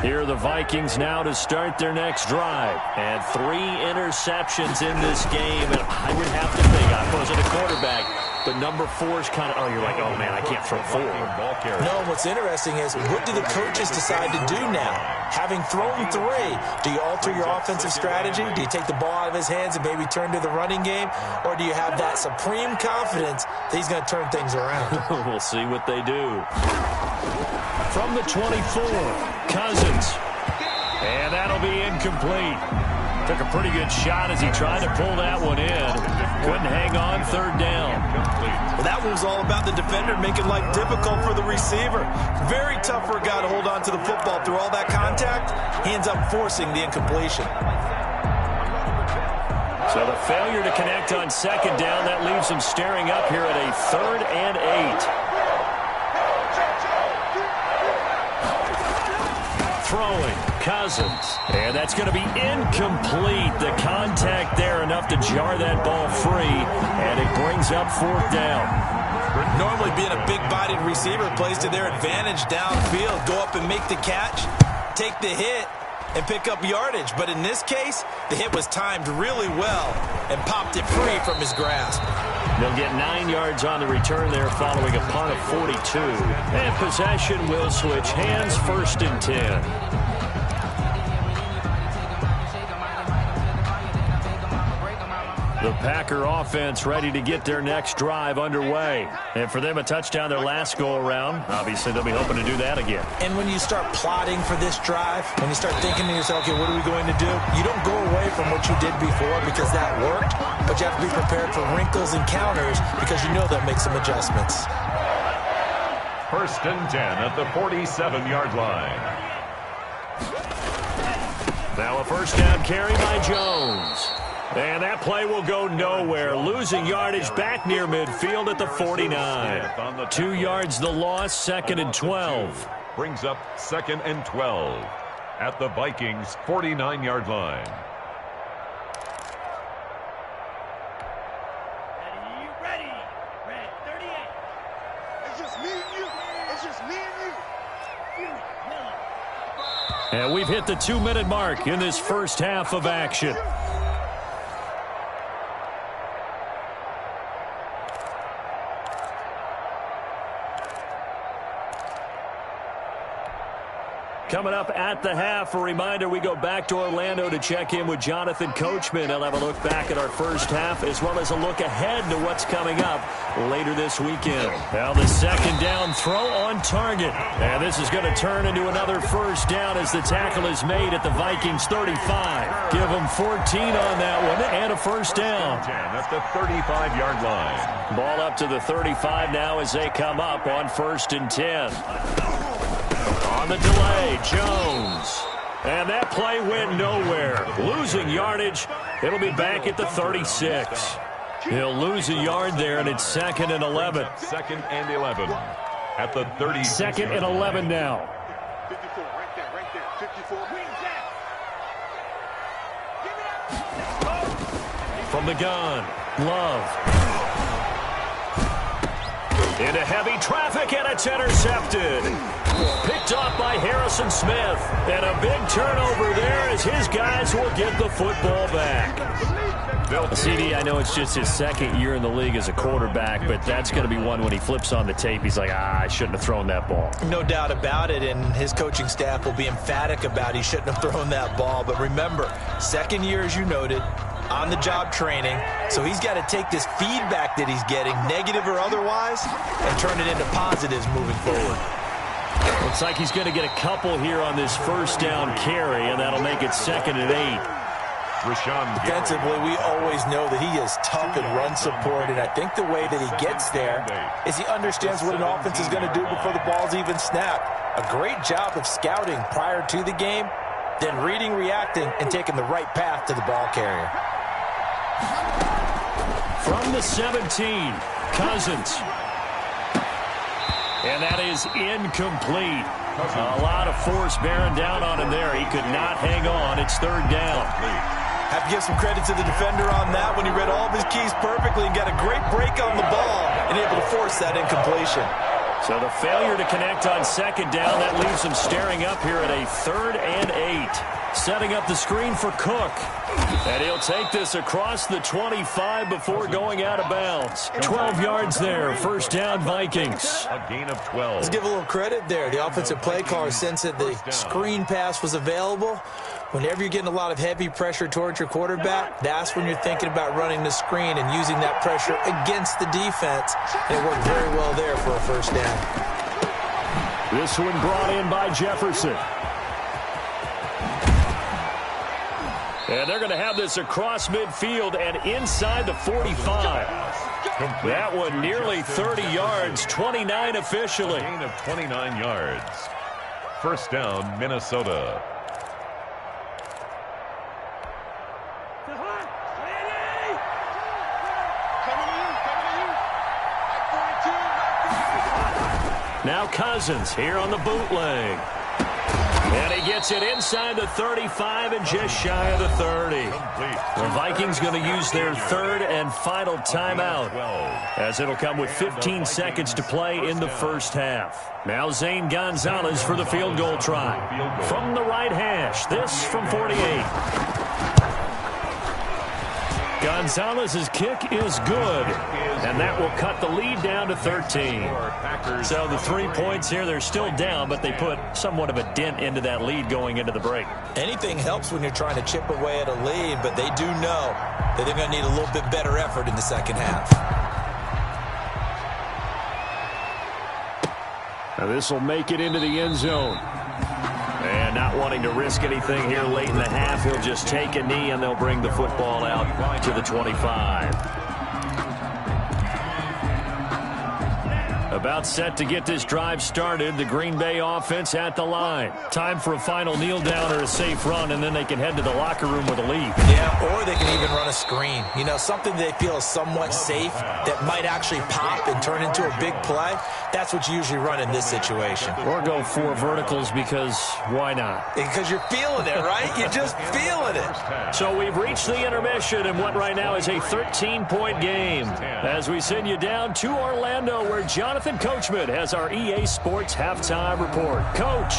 Here are the Vikings now to start their next drive. And 3 interceptions in this game. And I would have to think, I wasn't a quarterback, but number 4 is kind of, you're like, oh, man, I can't throw 4. No, what's interesting is, what do the coaches decide to do now? Having thrown 3, do you alter your offensive strategy? Do you take the ball out of his hands and maybe turn to the running game? Or do you have that supreme confidence that he's going to turn things around? We'll see what they do. From the 24, Cousins. And that'll be incomplete. Took a pretty good shot as he tried to pull that one in. Couldn't hang on, 3rd down. Well, that one was all about the defender making life difficult for the receiver. Very tough for a guy to hold on to the football through all that contact. He ends up forcing the incompletion. So the failure to connect on 2nd down, that leaves him staring up here at a 3rd and 8. Throwing, Cousins. And that's going to be incomplete. The contact there enough to jar that ball free. And it brings up 4th down. Normally being a big-bodied receiver plays to their advantage downfield. Go up and make the catch, take the hit, and pick up yardage. But in this case, the hit was timed really well and popped it free from his grasp. They'll get 9 yards on the return there following a punt of 42. And possession will switch hands, 1st and 10. The Packer offense ready to get their next drive underway. And for them, a touchdown their last go-around. Obviously, they'll be hoping to do that again. And when you start plotting for this drive, when you start thinking to yourself, okay, what are we going to do? You don't go away from what you did before because that worked, but you have to be prepared for wrinkles and counters because you know they'll make some adjustments. 1st and 10 at the 47-yard line. Now a 1st down carry by Jones. And that play will go nowhere. Losing yardage back near midfield at the 49. 2 yards the loss, 2nd and 12. Brings up 2nd and 12 at the Vikings' 49-yard line. Ready. Red 38. It's just me and you. It's just me and you. And we've hit the 2-minute mark in this first half of action. Coming up at the half, a reminder, we go back to Orlando to check in with Jonathan Coachman. He'll have a look back at our first half as well as a look ahead to what's coming up later this weekend. Now the 2nd down throw on target. And this is going to turn into another 1st down as the tackle is made at the Vikings 35. Give them 14 on that one and a 1st down. At the 35-yard line. Ball up to the 35 now as they come up on 1st and 10. On the delay, Jones. And that play went nowhere. Losing yardage. It'll be back at the 36. He'll lose a yard there, and it's 2nd and 11. 2nd and 11 at the 30. 2nd and 11 now. 54, right there. 54. From the gun, Love. Into heavy traffic, and it's intercepted. Picked off by Harrison Smith. And a big turnover there as his guys will get the football back. CD, I know it's just his 2nd year in the league as a quarterback, but that's going to be one when he flips on the tape. He's like, I shouldn't have thrown that ball. No doubt about it, and his coaching staff will be emphatic about he shouldn't have thrown that ball. But remember, 2nd year, as you noted, on-the-job training, so he's got to take this feedback that he's getting, negative or otherwise, and turn it into positives moving forward. Looks like he's going to get a couple here on this 1st down carry, and that'll make it 2nd and 8. Defensively, we always know that he is tough in run support, and I think the way that he gets there is he understands what an offense is going to do before the ball's even snapped. A great job of scouting prior to the game, then reading, reacting, and taking the right path to the ball carrier. From the 17, Cousins. And that is incomplete. A lot of force bearing down on him there. He could not hang on. It's 3rd down. Have to give some credit to the defender on that when he read all of his keys perfectly and got a great break on the ball and able to force that incompletion. So the failure to connect on second down, that leaves them staring up here at a 3rd and 8. Setting up the screen for Cook. And he'll take this across the 25 before going out of bounds. 12 yards there. First down, Vikings. A gain of 12. Let's give a little credit there. The offensive play caller sensed that the screen pass was available. Whenever you're getting a lot of heavy pressure towards your quarterback, that's when you're thinking about running the screen and using that pressure against the defense. And it worked very well there for a first down. This one brought in by Jefferson. And they're going to have this across midfield and inside the 45. That one nearly 30 yards, 29 officially. A gain of 29 yards. First down, Minnesota. Now Cousins here on the bootleg. And he gets it inside the 35 and just shy of the 30. The Vikings going to use their 3rd and final timeout, as it'll come with 15 seconds to play in the first half. Now Zane Gonzalez for the field goal try. From the right hash, this from 48. Gonzalez's kick is good, and that will cut the lead down to 13. So the 3 points here, they're still down, but they put somewhat of a dent into that lead going into the break. Anything helps when you're trying to chip away at a lead, but they do know that they're going to need a little bit better effort in the second half. Now this will make it into the end zone. And not wanting to risk anything here late in the half, he'll just take a knee and they'll bring the football out to the 25. About set to get this drive started. The Green Bay offense at the line. Time for a final kneel down or a safe run, and then they can head to the locker room with a lead. Yeah, or they can even run a screen. You know, something they feel is somewhat safe that might actually pop and turn into a big play. That's what you usually run in this situation. Or go 4 verticals, because why not? Because you're feeling it, right? You're just feeling it. So we've reached the intermission in what right now is a 13-point game. As we send you down to Orlando, where Jonathan Coachman has our EA Sports halftime report. Coach.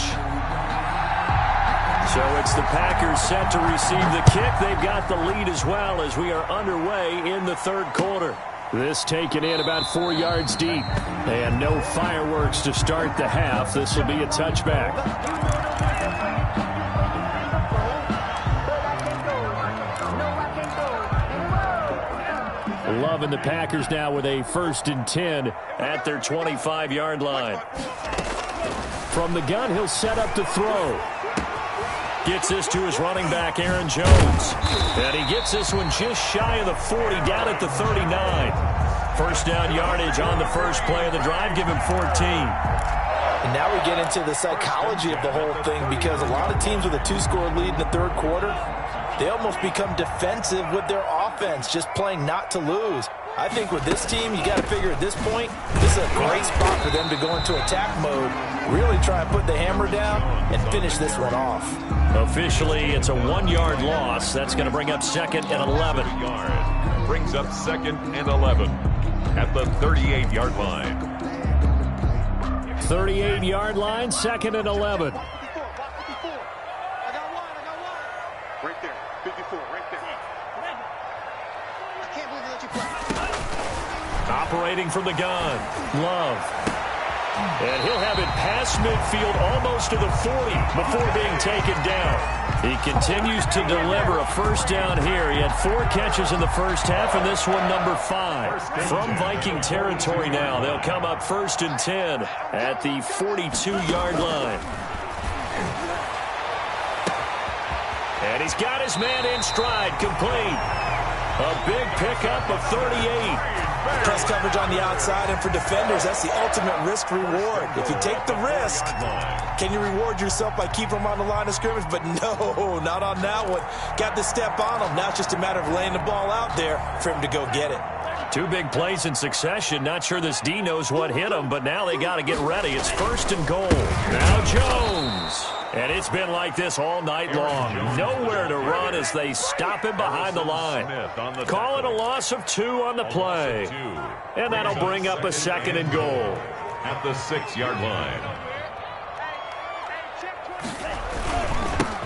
So it's the Packers set to receive the kick. They've got the lead as well as we are underway in the 3rd quarter. This taken in about 4 yards deep. And no fireworks to start the half. This will be a touchback. Loving the Packers now with a 1st and 10 at their 25-yard line. From the gun, he'll set up to throw. Gets this to his running back, Aaron Jones. And he gets this one just shy of the 40, down at the 39. First down yardage on the first play of the drive. Give him 14. And now we get into the psychology of the whole thing, because a lot of teams with a 2-score lead in the 3rd quarter, they almost become defensive with their offense, just playing not to lose. I think with this team, you got to figure at this point, this is a great spot for them to go into attack mode, really try and put the hammer down and finish this one off. Officially, it's a 1-yard loss. That's going to bring up 2nd and 11. Brings up 2nd and 11 at the 38-yard line. 38-yard line, 2nd and 11. Right there, 54, right there. I can't believe they let you play. Operating from the gun, Love. And he'll have it past midfield almost to the 40 before being taken down. He continues to deliver a first down here. He had 4 catches in the first half, and this one number 5. From Viking territory now, they'll come up 1st and 10 at the 42-yard line. And he's got his man in stride, complete. A big pickup of 38. Press coverage on the outside, and for defenders, that's the ultimate risk-reward. If you take the risk, can you reward yourself by keeping them on the line of scrimmage? But no, not on that one. Got to step on them. Now it's just a matter of laying the ball out there for him to go get it. 2 big plays in succession. Not sure this D knows what hit him, but now they got to get ready. It's 1st and goal. Now Jones. And it's been like this all night long. Nowhere to run as they stop him behind the line. Call it a loss of 2 on the play. And that'll bring up a 2nd and goal. at the 6-yard line.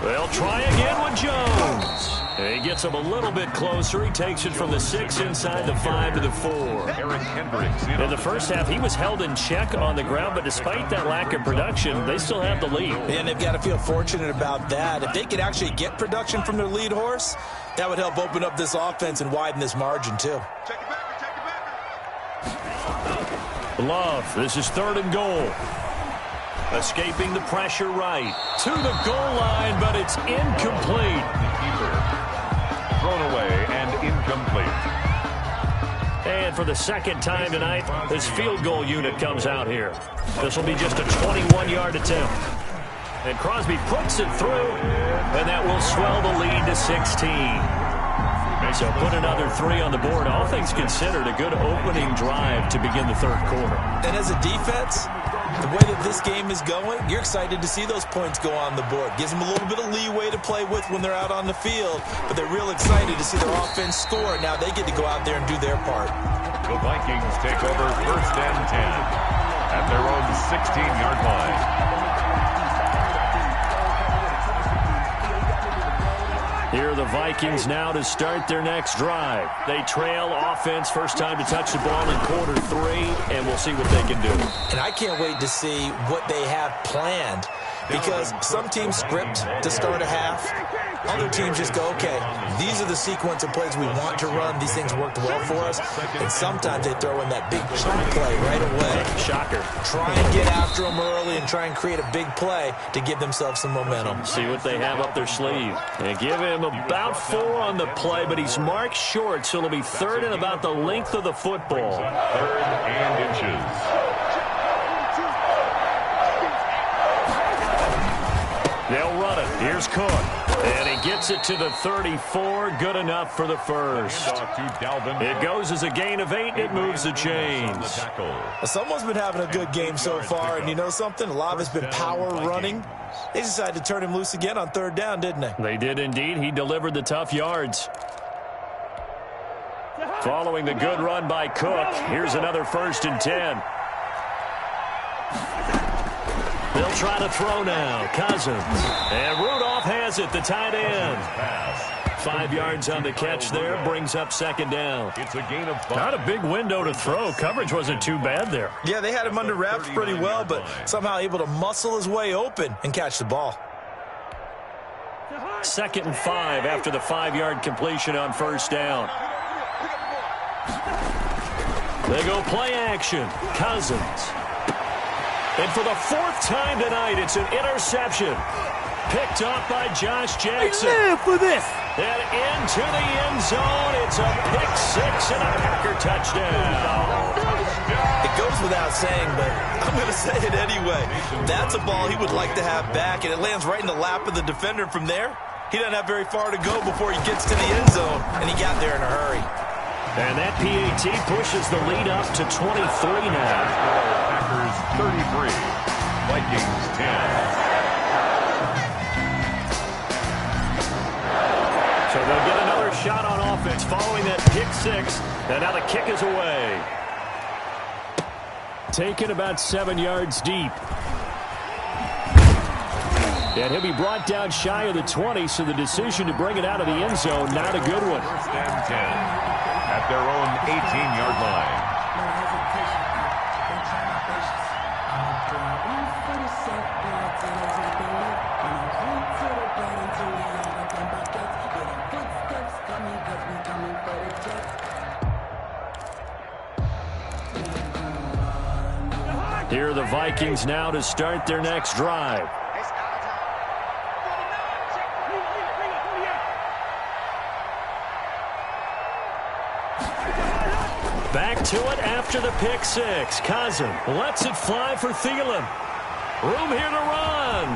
They'll try again with Jones. He gets him a little bit closer. He takes it from the 6 inside the 5 to the 4. Eric Hendricks In the first half, he was held in check on the ground, but despite that lack of production, they still have the lead. And they've got to feel fortunate about that. If they could actually get production from their lead horse, that would help open up this offense and widen this margin, too. Love, this is 3rd and goal. Escaping the pressure right. To the goal line, but it's incomplete. The keeper. Thrown away and incomplete. And for the second time tonight, this field goal unit comes out here. This will be just a 21-yard attempt. And Crosby puts it through, and that will swell the lead to 16. So put another 3 on the board. All things considered, a good opening drive to begin the 3rd quarter. And as a defense, the way that this game is going, you're excited to see those points go on the board. Gives them a little bit of leeway to play with when they're out on the field, but they're real excited to see their offense score. Now they get to go out there and do their part. The Vikings take over 1st and 10 at their own 16-yard line. Here are the Vikings now to start their next drive. They trail offense, first time to touch the ball in quarter 3, and we'll see what they can do. And I can't wait to see what they have planned, because some teams script to start a half. Other teams just go, okay, these are the sequence of plays we want to run. These things worked well for us. And sometimes they throw in that big chunk play right away. Shocker. Try and get after them early and try and create a big play to give themselves some momentum. See what they have up their sleeve. They give him about 4 on the play, but he's marked short, so it'll be 3rd and about the length of the football. 3rd and inches. They'll run it. Here's Cook. And he gets it to the 34. Good enough for the first. It goes as a gain of 8, and it moves the chains. Someone's been having a good game so far, and you know something? A lot of it's been power running. They decided to turn him loose again on 3rd down, didn't they? They did indeed. He delivered the tough yards. Following the good run by Cook, here's another 1st and 10. They'll try to throw now. Cousins. And Rudolph has it, the tight end. 5 yards on the catch there, brings up 2nd down. It's a gain of 5. Not a big window to throw. Coverage wasn't too bad there. Yeah, they had him under wraps pretty well, but somehow able to muscle his way open and catch the ball. 2nd and 5 after the 5-yard completion on 1st down. They go play action. Cousins. And for the 4th time tonight, it's an interception. Picked up by Josh Jackson. Live for this. And into the end zone. It's a pick-6 and a Packer touchdown. It goes without saying, but I'm going to say it anyway. That's a ball he would like to have back, and it lands right in the lap of the defender from there. He doesn't have very far to go before he gets to the end zone, and he got there in a hurry. And that PAT pushes the lead up to 23 now. Packers 33, Vikings 10. So they'll get another shot on offense following that pick-6, and now the kick is away. Taken about 7 yards deep. And he'll be brought down shy of the 20, so the decision to bring it out of the end zone, not a good one. 1st and 10 at their own 18-yard line. Here are the Vikings now to start their next drive. Back to it after the pick-6. Cousins lets it fly for Thielen. Room here to run.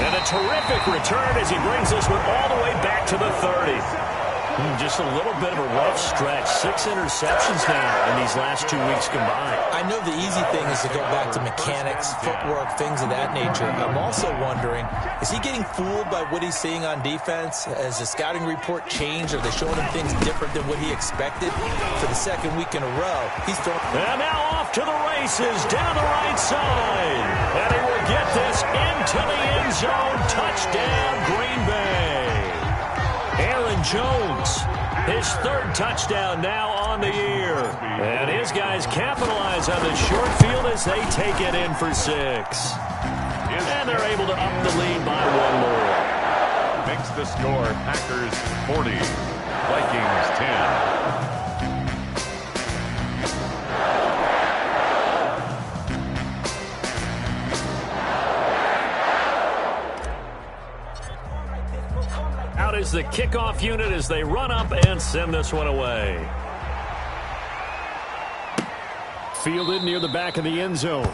And a terrific return as he brings this one all the way back to the 30. Just a little bit of a rough stretch. 6 interceptions now in these last 2 weeks combined. I know the easy thing is to go back to mechanics, footwork, things of that nature. I'm also wondering, is he getting fooled by what he's seeing on defense? Has the scouting report changed? Are they showing him things different than what he expected? For the second week in a row, he's throwing... And now off to the races down the right side. And he will get this into the end zone. Touchdown, Green Bay. Aaron Jones, his 3rd touchdown now on the year. And his guys capitalize on the short field as they take it in for 6. And they're able to up the lead by 1 more. Makes the score Packers 40, Vikings 10. Out is the kickoff unit as they run up and send this one away. Fielded near the back of the end zone.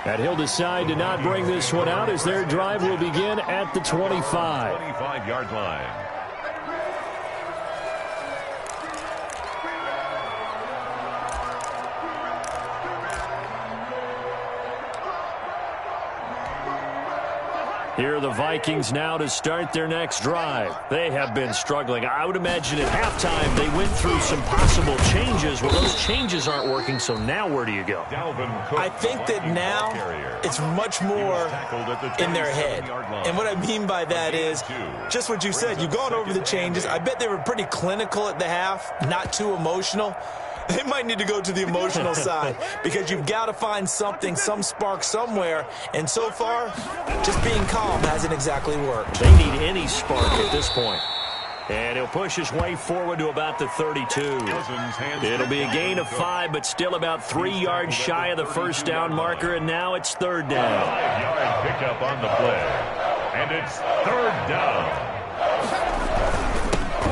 And he'll decide to not bring this one out as their drive will begin at the 25. 25-yard line. Here are the Vikings now to start their next drive. They have been struggling. I would imagine at halftime they went through some possible changes. Well, those changes aren't working, so now where do you go? I think that now it's much more in their head. And what I mean by that is just what you said. You've gone over the changes. I bet they were pretty clinical at the half, not too emotional. They might need to go to the emotional side because you've got to find something, some spark somewhere. And so far, just being calm hasn't exactly worked. They need any spark at this point. And he'll push his way forward to about the 32. It'll be a gain of 5, but still about 3 yards shy of the first down marker, and now it's 3rd down. 5-yard pickup on the play. And it's 3rd down.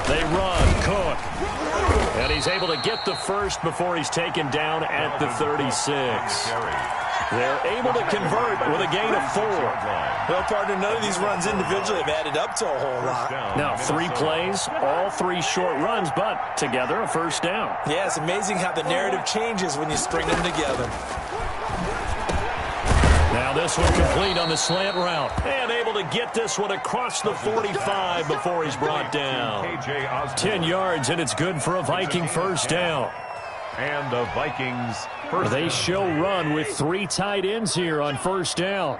They run, Cook. And he's able to get the first before he's taken down at the 36. They're able to convert with a gain of 4. Well, partner, none of these runs individually have added up to a whole lot. Now, 3 plays, all 3 short runs, but together a first down. Yeah, it's amazing how the narrative changes when you string them together. Now this one complete on the slant route. And able to get this one across the 45 before he's brought down. 10 yards, and it's good for a Viking first down. And the Vikings first They down. show run with 3 tight ends here on first down.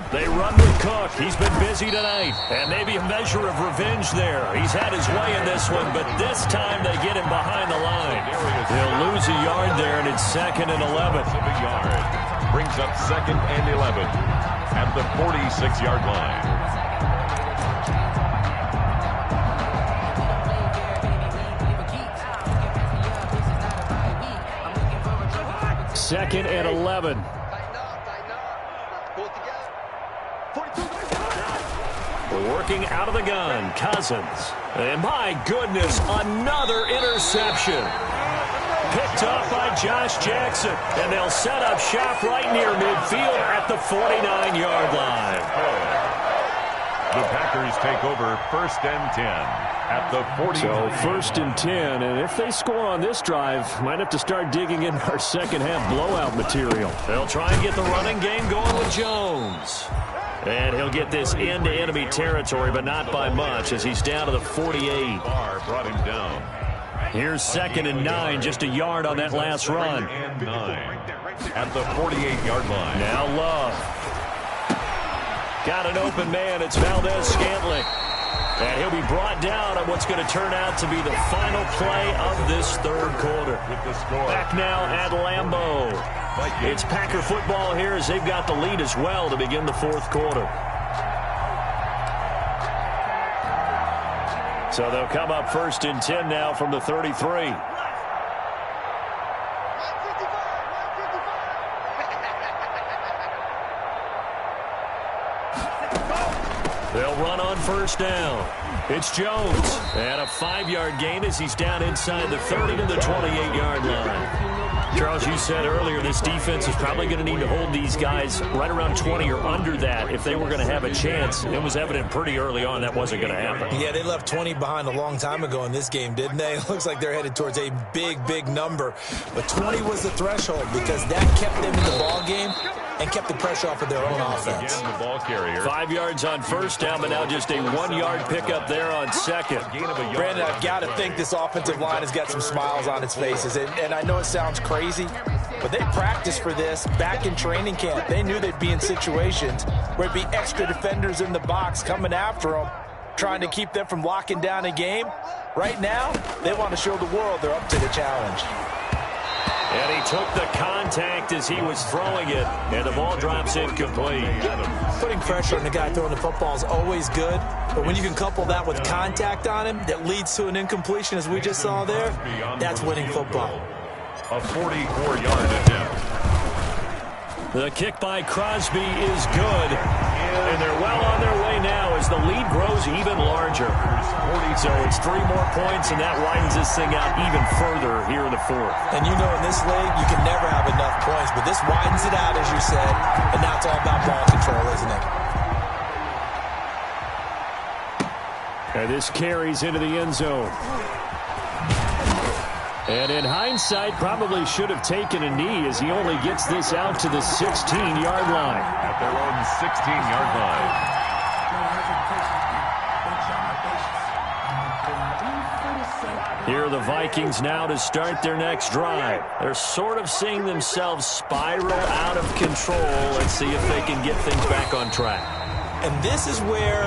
They run with Cook. He's been busy tonight. And maybe a measure of revenge there. He's had his way in this one, but this time they get him behind the line. He'll lose a yard there, and it's 2nd and 11. Brings up 2nd and 11 at the 46-yard line. Second and 11. Working out of the gun, Cousins. And my goodness, another interception. Picked up by Josh Jackson. And they'll set up shop right near midfield at the 49-yard line. The Packers take over 1st and 10 at the 40. So 1st and 10, and if they score on this drive, might have to start digging in our second half blowout material. They'll try and get the running game going with Jones. And he'll get this into enemy territory, but not by much as he's down to the 48. Barr brought him down. Here's 2nd and 9, just a yard on that last run. And 9 at the 48-yard line. Now Love. Got an open man. It's Valdez-Scantling. And he'll be brought down on what's going to turn out to be the final play of this 3rd quarter. With the score. Back now at Lambeau. It's Packer football here as they've got the lead as well to begin the 4th quarter. So they'll come up 1st and 10 now from the 33. They'll run on first down. It's Jones. And a 5-yard gain as he's down inside the 30 to the 28-yard line. Charles, as you said earlier, this defense is probably going to need to hold these guys right around 20 or under that if they were going to have a chance. It was evident pretty early on that wasn't going to happen. Yeah, they left 20 behind a long time ago in this game, didn't they? It looks like they're headed towards a big, big number. But 20 was the threshold because that kept them in the ball game and kept the pressure off of their own offense. Again, the ball carrier. 5 yards on first down, but now just a 1-yard pickup there on second. Brandon, I've got to think this offensive line has got some smiles on its faces. And I know it sounds crazy, but they practiced for this back in training camp. They knew they'd be in situations where it'd be extra defenders in the box coming after them, trying to keep them from locking down a game. Right now, they want to show the world they're up to the challenge. And he took the contact as he was throwing it, and the ball drops incomplete. Putting pressure on the guy throwing the football is always good, but when you can couple that with contact on him that leads to an incompletion, as we just saw there, that's winning football. A 44-yard attempt. The kick by Crosby is good, and they're well on their way now as the lead grows even larger. So it's 3 more points, and that widens this thing out even further here in the fourth. And you know in this league, you can never have enough points, but this widens it out, as you said, and now it's all about ball control, isn't it? And this carries into the end zone. And in hindsight, probably should have taken a knee as he only gets this out to the 16-yard line. At their own 16-yard line. Here are the Vikings now to start their next drive. They're sort of seeing themselves spiral out of control. Let's see if they can get things back on track. And this is where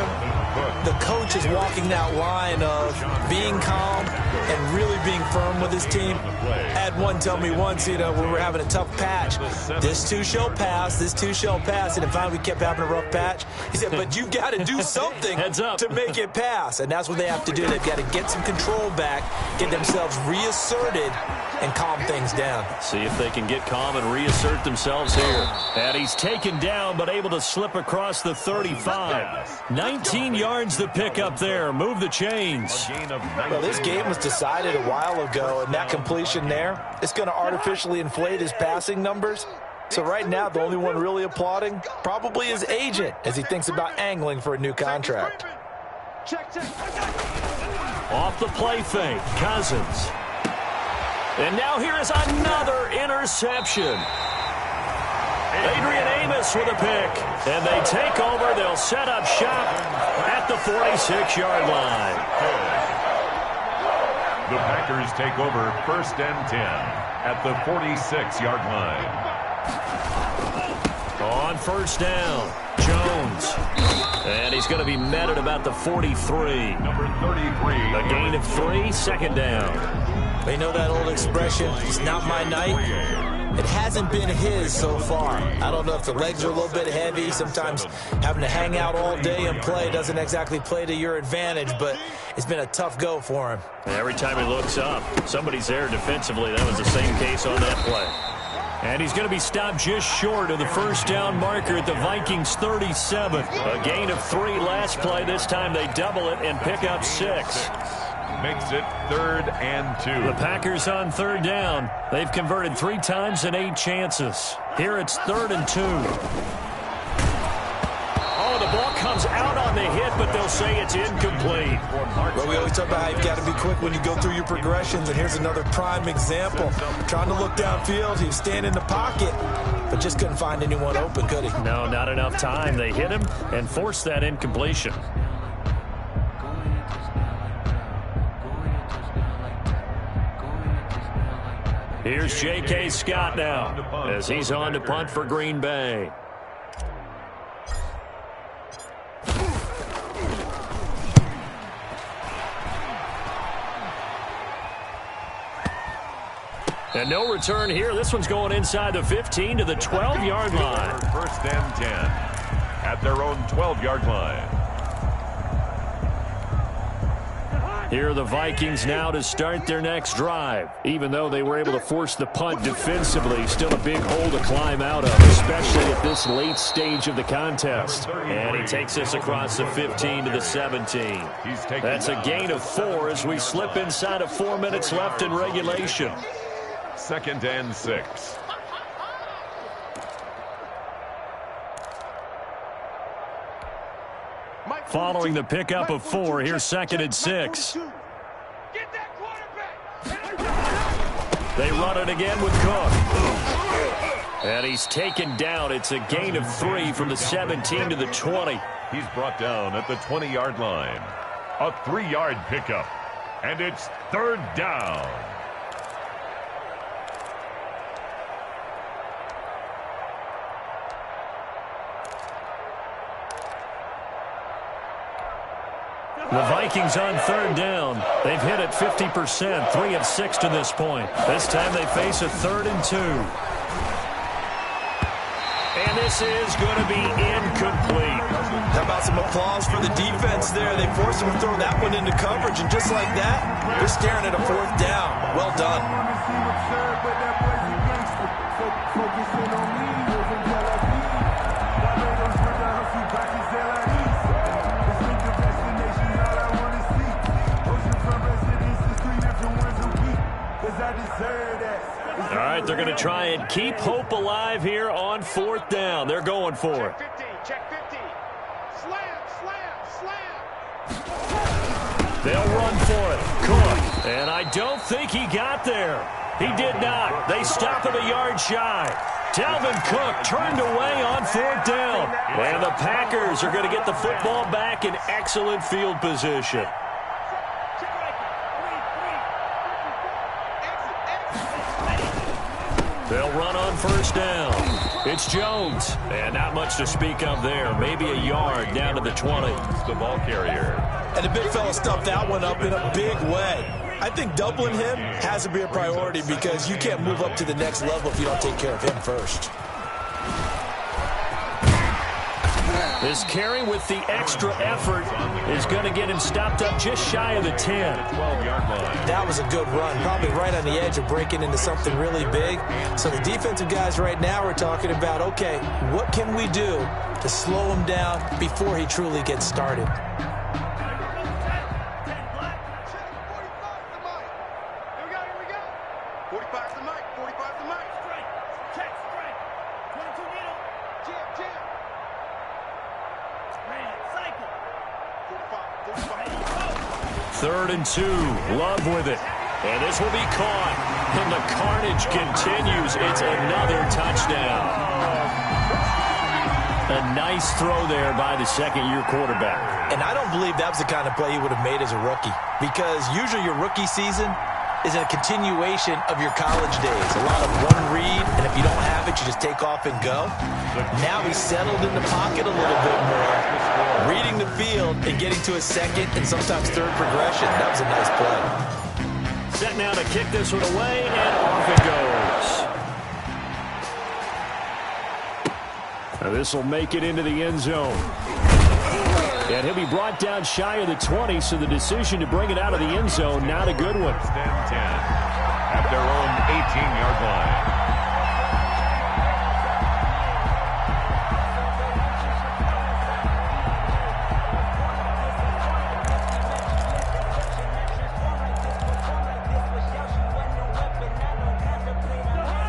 the coach is walking that line of being calm and really being firm with his team. I had one tell me once, when we were having a tough patch, this too shall pass, this too shall pass. And finally we kept having a rough patch. He said, but you've got to do something Heads up. to make it pass. And that's what they have to do. They've got to get some control back, get themselves reasserted, and calm things down. See if they can get calm and reassert themselves here. And he's taken down, but able to slip across the 35. 19 yards the pick up there. Move the chains. Well, this game was decided a while ago, and that completion there is going to artificially inflate his passing numbers. So right now, the only one really applauding probably his agent as he thinks about angling for a new contract. Off the play fake, Cousins. And now here is another interception. Adrian Amos with a pick. And they take over. They'll set up shop at the 46-yard line. The Packers take over 1st and 10 at the 46-yard line. On first down, Jones. And he's going to be met at about the 43. Number 33. A gain of 3, second down. They know that old expression, it's not my night. It hasn't been his so far. I don't know if the legs are a little bit heavy. Sometimes having to hang out all day and play doesn't exactly play to your advantage, but it's been a tough go for him. Every time he looks up, somebody's there defensively. That was the same case on that play. And he's going to be stopped just short of the first down marker at the Vikings 37. A gain of 3 last play. This time they double it and pick up 6. Makes it 3rd and 2. The Packers on 3rd down. They've converted 3 times in 8 chances. Here it's 3rd and 2. Oh, the ball comes out on the hit, but they'll say it's incomplete. Well, we always talk about how you've got to be quick when you go through your progressions, and here's another prime example. Trying to look downfield, he was standing in the pocket, but just couldn't find anyone open, could he? No, not enough time. They hit him and forced that incompletion. Here's J.K. Scott now as he's on to punt for Green Bay. And no return here. This one's going inside the 15 to the 12-yard line. 1st and 10 at their own 12-yard line. Here are the Vikings now to start their next drive. Even though they were able to force the punt defensively, still a big hole to climb out of, especially at this late stage of the contest. And he takes us across the 15 to the 17. That's a gain of 4 as we slip inside of 4 minutes left in regulation. 2nd and 6. Following the pickup of 4, here's 2nd and 6. Get that quarterback. They run it again with Cook. And he's taken down. It's a gain of 3 from the 17 to the 20. He's brought down at the 20-yard line. A 3-yard pickup. And it's 3rd down. The Vikings on 3rd down. They've hit it 50%, 3 of 6 to this point. This time they face a 3rd and 2. And this is going to be incomplete. How about some applause for the defense there? They forced him to throw that one into coverage, and just like that, they're staring at a 4th down. Well done. All right, they're going to try and keep hope alive here on 4th down. They're going for it. Check 50. Slam. They'll run for it. Cook. And I don't think he got there. He did not. They stop him a yard shy. Dalvin Cook turned away on 4th down. And the Packers are going to get the football back in excellent field position. They'll run on 1st down. It's Jones. And not much to speak of there. Maybe a yard down to the 20. The ball carrier. And the big fella stuffed that one up in a big way. I think doubling him has to be a priority because you can't move up to the next level if you don't take care of him first. This carry with the extra effort is going to get him stopped up just shy of the 10. 12-yard line. That was a good run, probably right on the edge of breaking into something really big. So the defensive guys right now are talking about, okay, what can we do to slow him down before he truly gets started? Third and 2. Love with it. And this will be caught. And the carnage continues. It's another touchdown. A nice throw there by the second-year quarterback. And I don't believe that was the kind of play he would have made as a rookie. Because usually your rookie season is a continuation of your college days. A lot of one read, and if you don't have it, you just take off and go. Now he's settled in the pocket a little bit more, reading the field and getting to a second and sometimes third progression. That was a nice play. Set now to kick this one away, and off it goes. Now this will make it into the end zone. And he'll be brought down shy of the 20, so the decision to bring it out of the end zone, not a good one. 10 at their own 18-yard line.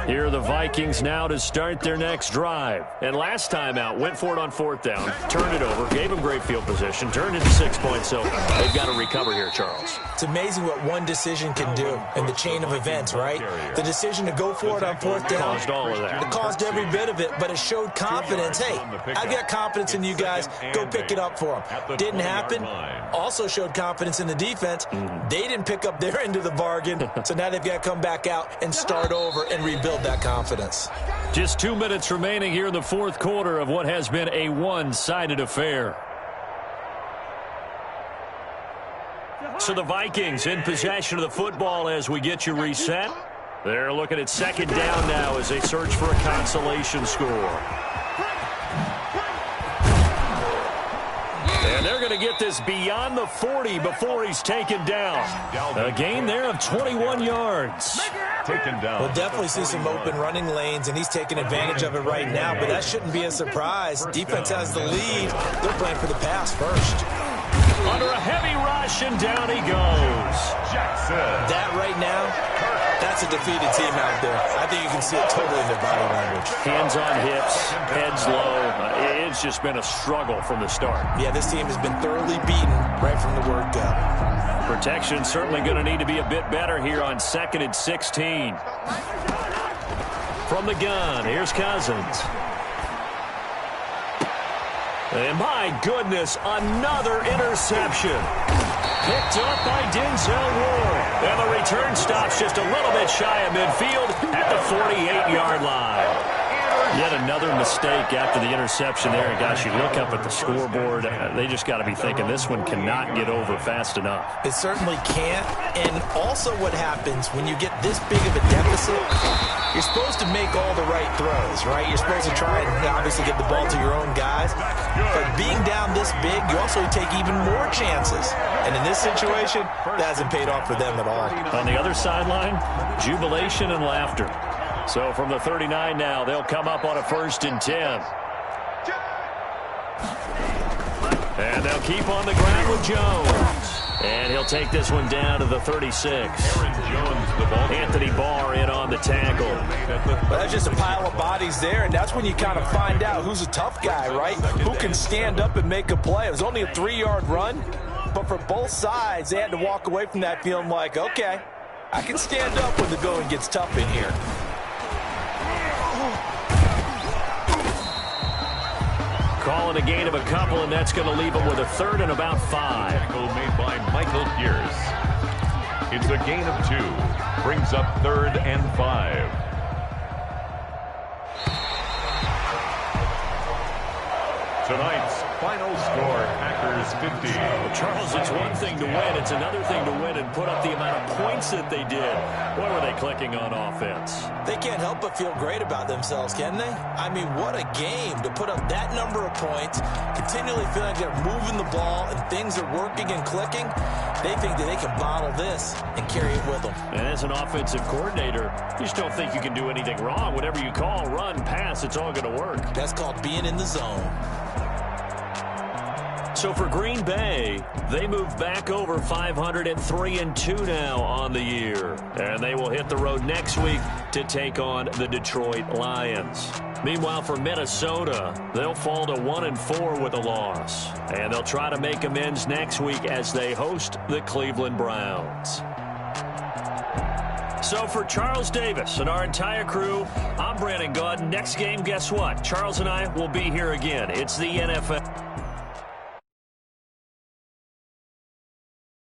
Here are the Vikings now to start their next drive. And last time out, went for it on 4th down, turned it over, gave them great field position, turned into 6 points, so they've got to recover here, Charles. It's amazing what one decision can do in the chain of events, right? The decision to go for it on 4th down. Caused all of that. It caused every bit of it, but it showed confidence. Hey, I've got confidence in you guys. Go pick it up for them. Didn't happen. Also showed confidence in the defense. They didn't pick up their end of the bargain, so now they've got to come back out and start over and rebuild that confidence. Just 2 minutes remaining here in the 4th quarter of what has been a one-sided affair. So the Vikings in possession of the football as we get you reset. They're looking at 2nd down now as they search for a consolation score. And they're going to get this beyond the 40 before he's taken down. A gain there of 21 yards. Taken down. We'll definitely see some open running lanes, and he's taking advantage of it right now, but that shouldn't be a surprise. Defense has the lead. They're playing for the pass first. Under a heavy rush, and down he goes. Jackson. That right now That's a defeated team out there. I think you can see it totally in their body language. Hands on hips, heads low. It's just been a struggle from the start. Yeah, this team has been thoroughly beaten right from the word go. Protection certainly going to need to be a bit better here on 2nd and 16. From the gun, here's Cousins. And my goodness, another interception. Picked up by Denzel Ward. And the return stops just a little bit shy of midfield at the 48-yard line. Yet another mistake after the interception there. And gosh, you look up at the scoreboard, they just got to be thinking this one cannot get over fast enough. It certainly can't. And also what happens when you get this big of a deficit, you're supposed to make all the right throws, right? You're supposed to try and obviously get the ball to your own guys. But being down this big, you also take even more chances. And in this situation, that hasn't paid off for them at all. On the other sideline, jubilation and laughter. So from the 39 now, they'll come up on a 1st and 10. And they'll keep on the ground with Jones. And he'll take this one down to the 36. Anthony Barr in on the tackle. Well, that's just a pile of bodies there, and that's when you kind of find out who's a tough guy, right? Who can stand up and make a play. It was only a 3-yard run, but for both sides, they had to walk away from that feeling like, okay, I can stand up when the going gets tough in here. Calling a gain of a couple, and that's going to leave them with a 3rd and about 5. Tackle made by Michael Pierce. It's a gain of 2. Brings up 3rd and 5. Tonight's final score, Packers 50. Well, Charles, it's one thing to win. It's another thing to win and put up the amount of points that they did. Boy, were they clicking on offense. They can't help but feel great about themselves, can they? I mean, what a game to put up that number of points, continually feeling like they're moving the ball and things are working and clicking. They think that they can bottle this and carry it with them. And as an offensive coordinator, you just don't think you can do anything wrong. Whatever you call, run, pass, it's all going to work. That's called being in the zone. So for Green Bay, they move back over 503-2 now on the year. And they will hit the road next week to take on the Detroit Lions. Meanwhile, for Minnesota, they'll fall to 1-4 with a loss. And they'll try to make amends next week as they host the Cleveland Browns. So for Charles Davis and our entire crew, I'm Brandon Gaudin. Next game, guess what? Charles and I will be here again. It's the NFL.